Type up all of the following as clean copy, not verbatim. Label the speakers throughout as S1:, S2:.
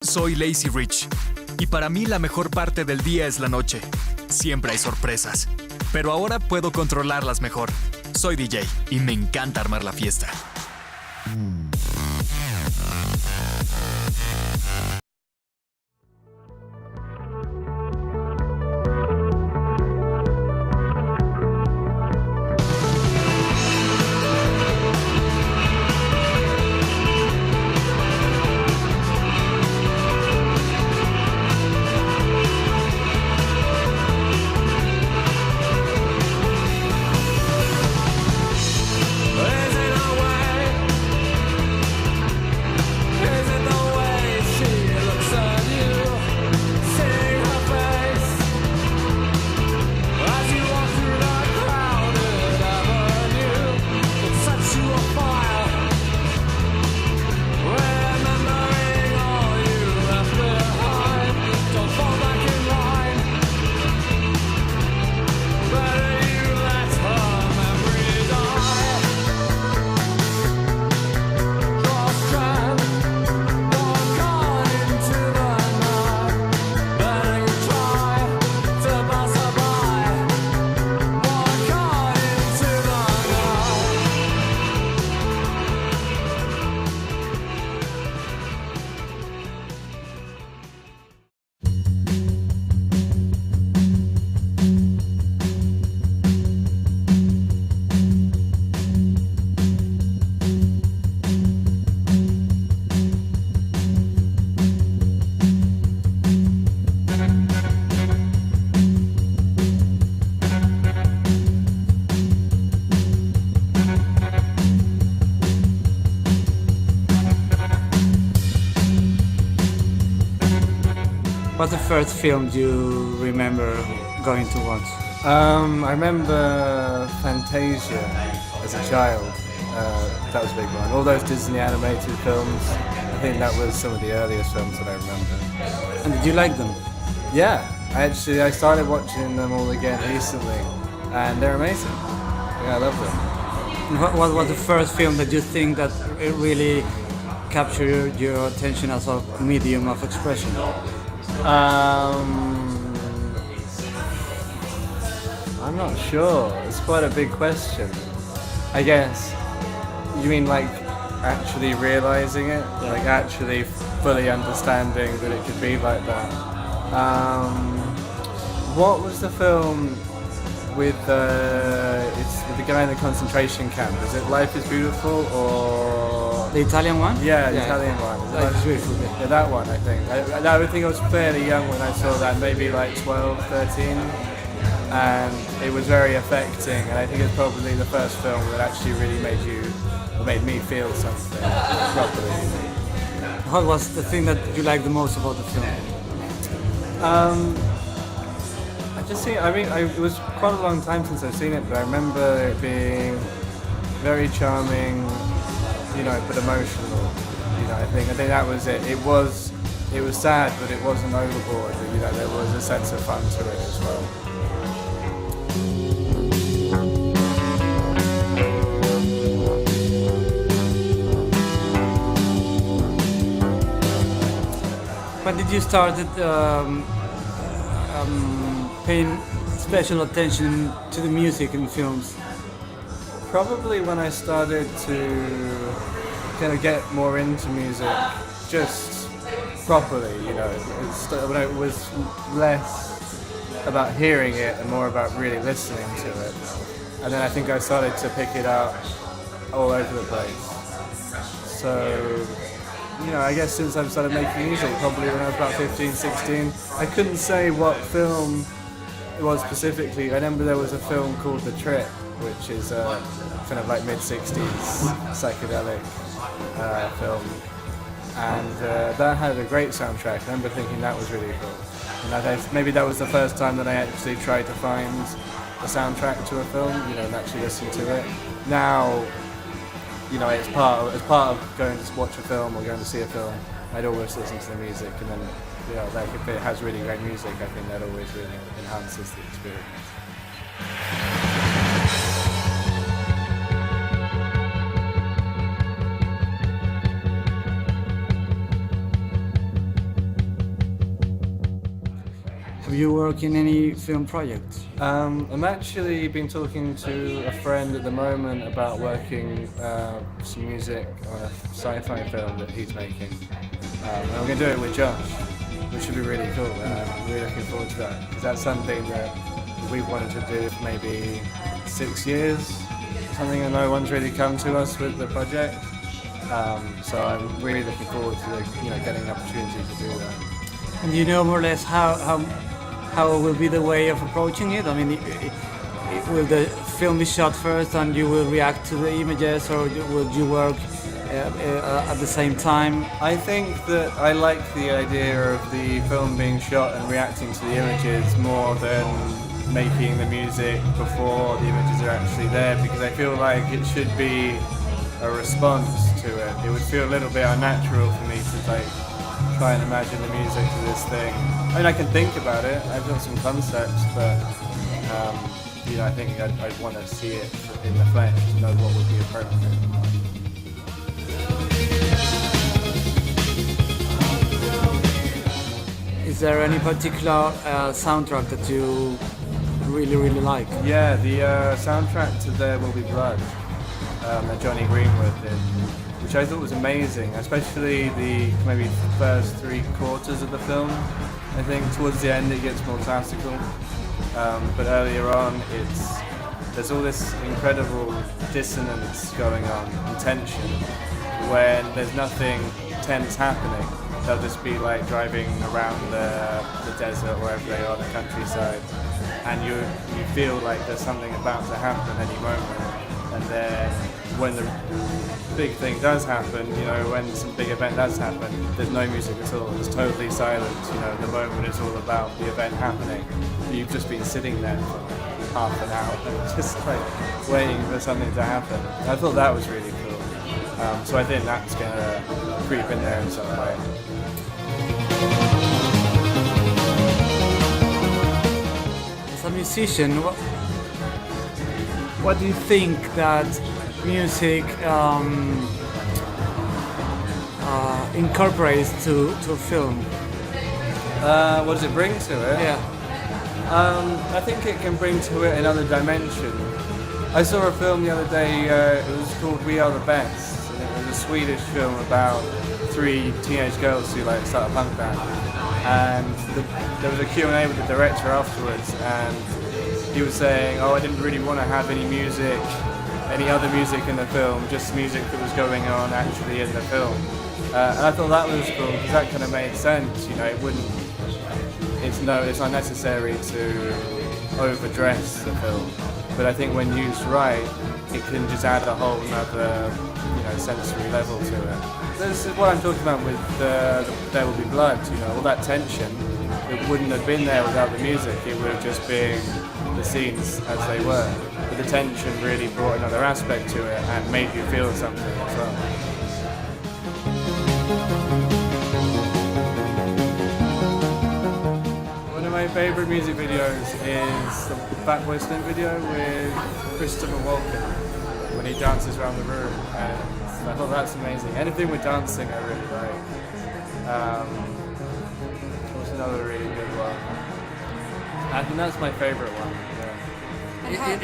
S1: Soy Lazy Rich, y para mí la mejor parte del día es la noche. Siempre hay sorpresas, pero ahora puedo controlarlas mejor. Soy DJ y me encanta armar la fiesta.
S2: What's the first film you remember going to watch?
S3: I remember Fantasia as a child. That was a big one. All those Disney animated films. I think that was some of the earliest films that I remember.
S2: And did you like them?
S3: Yeah, I started watching them all again recently, and they're amazing. Yeah, I love them.
S2: And what was the first film that you think that it really captured your attention as a medium of expression?
S3: I'm not sure. It's quite a big question. I guess. You mean like actually realizing it? Yeah. Like actually fully understanding that it could be like that? What was the film with with the guy in the concentration camp? Is it Life is Beautiful or...
S2: The Italian one?
S3: Yeah, the Italian one.
S2: Life is Beautiful,
S3: yeah, that one I think. I think I was fairly young when I saw that, maybe like 12, 13. And it was very affecting, and I think it's probably the first film that actually really made me feel something properly.
S2: What was the thing that you liked the most about the film?
S3: It was quite a long time since I've seen it, but I remember it being very charming, but emotional. I think that was it. It was sad, but it wasn't overboard. There was a sense of fun to it as well.
S2: When did you start paying special attention to the music in films?
S3: Probably when I started to kind of get more into music, just properly, when it was less about hearing it and more about really listening to it. And then I think I started to pick it up all over the place. So, I guess since I've started making music, probably when I was about 15, 16, I couldn't say what film it was specifically. I remember there was a film called The Trip, which is a kind of like mid-60s psychedelic film. And that had a great soundtrack. I remember thinking that was really cool. And maybe that was the first time that I actually tried to find a soundtrack to a film, and actually listen to it. Now, as part of going to watch a film or going to see a film, I'd always listen to the music, and then, if it has really great music, I think that always really enhances the experience.
S2: Have you worked in any film projects?
S3: I'm actually been talking to a friend at the moment about working some music on a sci-fi film that he's making. And I'm going to do it with Josh, which should be really cool. And I'm really looking forward to that because that's something that we've wanted to do for maybe 6 years. Something that no one's really come to us with the project. So I'm really looking forward to getting an opportunity to do that.
S2: And do you know more or less how will be the way of approaching it? I mean, will the film be shot first and you will react to the images, or will you work at the same time?
S3: I think that I like the idea of the film being shot and reacting to the images more than making the music before the images are actually there, because I feel like it should be a response to it. It would feel a little bit unnatural for me to try and imagine the music to this thing. I mean, I can think about it, I've got some concepts, but I think I'd want to see it in the flesh to know what would be appropriate.
S2: Is there any particular soundtrack that you really like?
S3: Yeah, the soundtrack to There Will Be Blood that Johnny Greenwood did, which I thought was amazing, especially the maybe first 3/4 of the film. I think towards the end it gets more classical, but earlier on there's all this incredible dissonance going on and tension when there's nothing tense happening. They'll just be like driving around the desert, wherever they are, the countryside, and you feel like there's something about to happen any moment. And then when the big thing does happen, when some big event does happen, there's no music at all. It's totally silent. The moment is all about the event happening. You've just been sitting there for half an hour, just waiting for something to happen. I thought that was really cool. So I think that's going to creep in there in some way.
S2: As a musician, what do you think that music incorporates to a film?
S3: What does it bring to it?
S2: Yeah.
S3: I think it can bring to it another dimension. I saw a film the other day, it was called We Are the Best. And it was a Swedish film about 3 teenage girls who start a punk band. And there was a Q&A with the director afterwards, and he was saying, I didn't really want to have any other music in the film, just music that was going on actually in the film. And I thought that was cool, because that kind of made sense. It's unnecessary to overdress the film, but I think when used right, it can just add a whole other sensory level to it. This is what I'm talking about with There Will Be Blood. All that tension, it wouldn't have been there without the music. It would have just been the scenes as they were. But the tension really brought another aspect to it and made you feel something as well. One of my favourite music videos is the Fat Boy Slim video with Christopher Walken when he dances around the room, and I thought that's amazing. Anything with dancing I really like. What's another really good one? I think that's my favourite one. Yeah.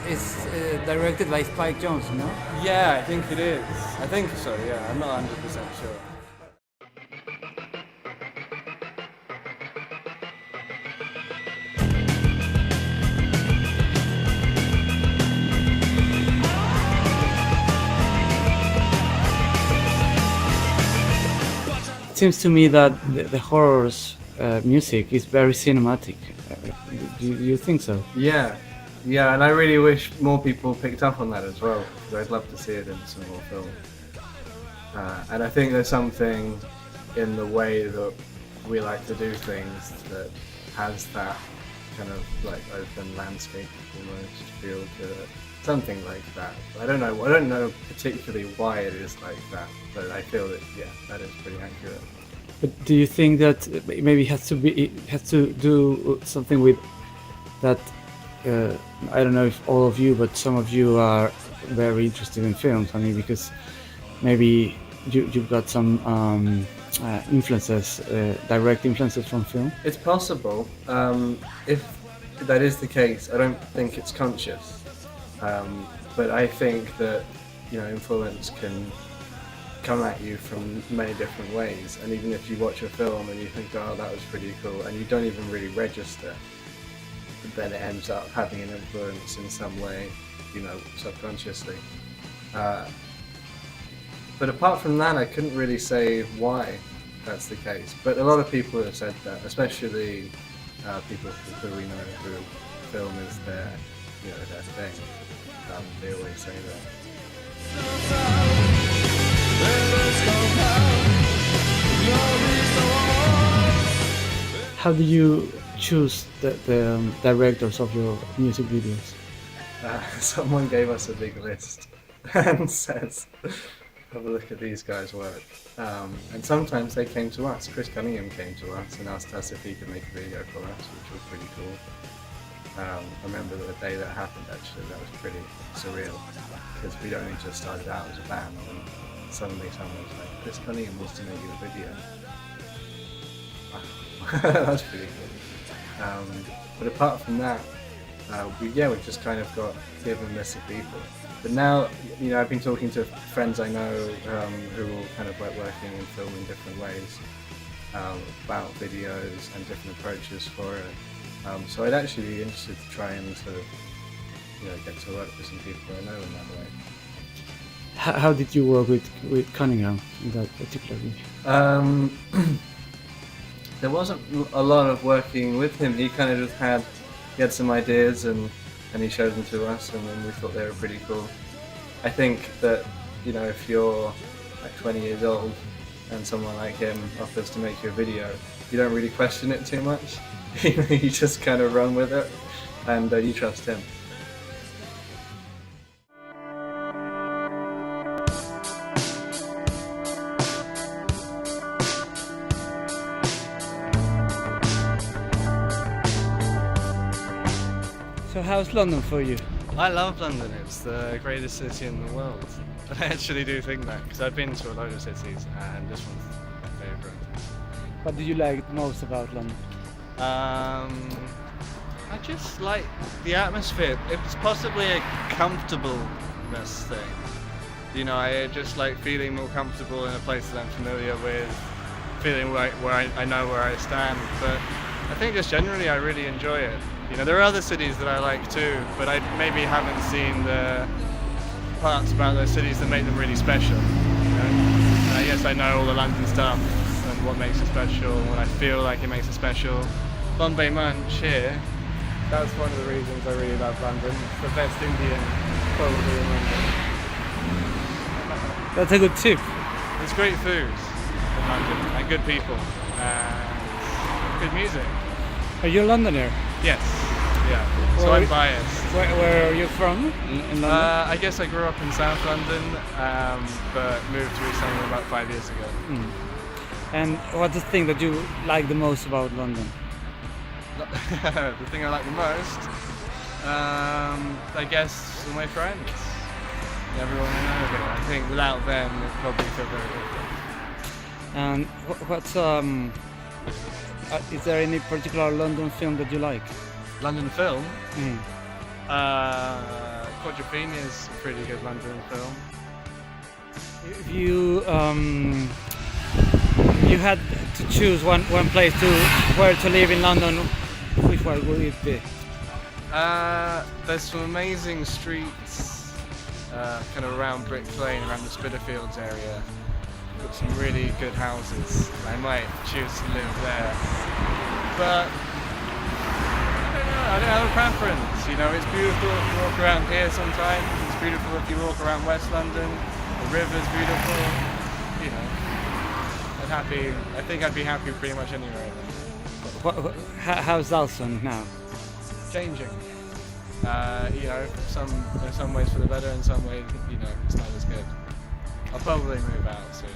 S2: It's directed by Spike Jonze, no?
S3: Yeah, I think it is. I think so, yeah. I'm not 100% sure.
S2: It seems to me that the horror's music is very cinematic. Do you think so?
S3: Yeah, and I really wish more people picked up on that as well, because I'd love to see it in some more films. And I think there's something in the way that we like to do things that has that kind of open landscape almost feel to it. Something like that. I don't know particularly why it is like that, but I feel that that is pretty accurate.
S2: But do you think that maybe it has to do something with that? I don't know if all of you, but some of you are very interested in films. I mean, because maybe you've got some influences, direct influences from film?
S3: It's possible. If that is the case, I don't think it's conscious. But I think that, you know, influence can come at you from many different ways. And even if you watch a film and you think, oh, that was pretty cool, and you don't even really register, then it ends up having an influence in some way, you know, subconsciously. But apart from that, I couldn't really say why that's the case. But a lot of people have said that, especially people who we know who film is their, you know, their thing. They always say that.
S2: How do you choose the directors of your music videos?
S3: Someone gave us a big list and says, have a look at these guys' work. And sometimes they came to us. Chris Cunningham came to us and asked us if he could make a video for us, which was pretty cool. I remember the day that happened, actually. That was pretty surreal, because we'd only just started out as a band, and suddenly someone was like, Chris Cunningham wants to make you a video. Wow. That's pretty cool. But apart from that, we've just kind of got given this of people. But now, you know, I've been talking to friends I know who are kind of like working in film in different ways, about videos and different approaches for it. So I'd actually be interested to try and sort of, you know, get to work with some people I know in that way.
S2: How did you work with Cunningham in that particular video?
S3: There wasn't a lot of working with him. He kind of just had some ideas and he showed them to us, and then we thought they were pretty cool. I think that, you know, if you're like 20 years old and someone like him offers to make you a video, you don't really question it too much. You just kind of run with it, and you trust him.
S2: So how's London for you?
S4: I love London. It's the greatest city in the world. I actually do think that, because I've been to a load of cities and this one's my favourite.
S2: What do you like most about London?
S4: I just like the atmosphere. It's possibly a comfortableness thing. You know, I just like feeling more comfortable in a place that I'm familiar with, feeling like where I know where I stand. But I think just generally I really enjoy it. You know, there are other cities that I like too, but I maybe haven't seen the parts about those cities that make them really special. You know? Yes, I know all the London stuff and what makes it special, what I feel like it makes it special. Bombay Munch here, that's one of the reasons I really love London. It's the best Indian probably in London.
S2: That's a good tip.
S4: There's great food in London and good people and good music.
S2: Are you a Londoner?
S4: Yes, yeah. So I'm biased.
S2: Where are you from in London?
S4: I guess I grew up in South London, but moved to East London about 5 years ago.
S2: And what's the thing that you like the most about London?
S4: The thing I like the most, I guess, are my friends. Everyone I know here. I think without them, it probably feel very different.
S2: And what's is there any particular London film that you like?
S4: London film? Quadrophenia is a pretty good London film.
S2: If you had to choose one place where to live in London, which one would it be?
S4: There's some amazing streets kind of around Brick Lane, around the Spitalfields area. Got some really good houses. I might choose to live there. But I don't have a preference. You know, it's beautiful if you walk around here sometimes. It's beautiful if you walk around West London. The river's beautiful. You know, I think I'd be happy pretty much anywhere.
S2: How's Dalston now?
S4: Changing. You know, in some ways for the better, in some ways, you know, it's not as good. I'll probably move out soon.